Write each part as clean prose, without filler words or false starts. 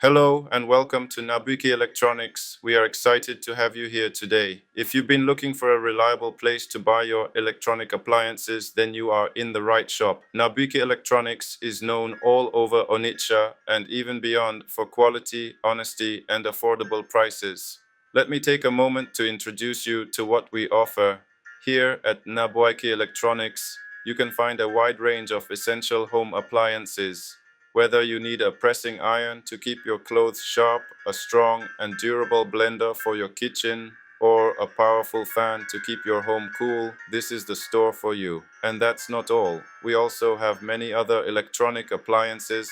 Hello and welcome to Nnabuike Electronics. We are excited to have you here today. If you've been looking for a reliable place to buy your electronic appliances, then you are in the right shop. Nnabuike Electronics is known all over Onitsha and even beyond for quality, honesty, and affordable prices. Let me take a moment to introduce you to what we offer. Here at Nnabuike Electronics, you can find a wide range of essential home appliances. Whether you need a pressing iron to keep your clothes sharp, a strong and durable blender for your kitchen, or a powerful fan to keep your home cool, this is the store for you. And that's not all. We also have many other electronic appliances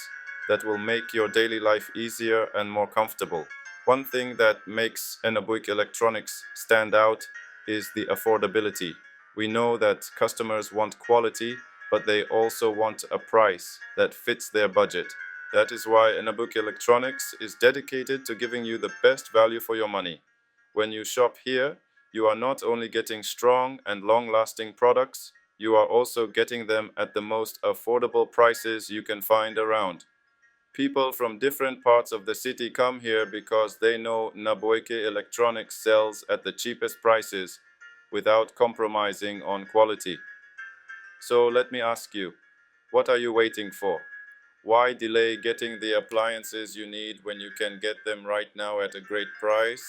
that will make your daily life easier and more comfortable. One thing that makes Nnabuike Electronics stand out is the affordability. We know that customers want quality, but they also want a price that fits their budget. That is why Nnabuike Electronics is dedicated to giving you the best value for your money. When you shop here, you are not only getting strong and long-lasting products, you are also getting them at the most affordable prices you can find around. People from different parts of the city come here because they know Nnabuike Electronics sells at the cheapest prices without compromising on quality. So let me ask you, what are you waiting for? Why delay getting the appliances you need when you can get them right now at a great price?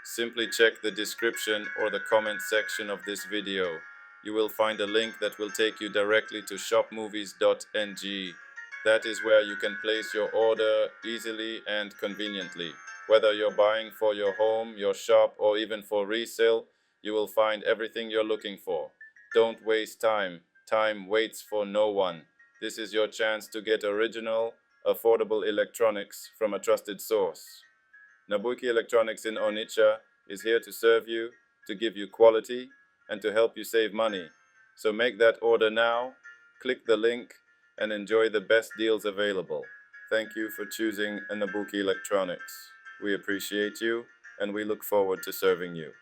Simply check the description or the comment section of this video. You will find a link that will take you directly to ShopMovies.ng. That is where you can place your order easily and conveniently. Whether you're buying for your home, your shop, or even for resale, you will find everything you're looking for. Don't waste time. Time waits for no one. This is your chance to get original, affordable electronics from a trusted source. Nnabuike Electronics in Onitsha is here to serve you, to give you quality, and to help you save money. So make that order now, click the link, and enjoy the best deals available. Thank you for choosing Nnabuike Electronics. We appreciate you, and we look forward to serving you.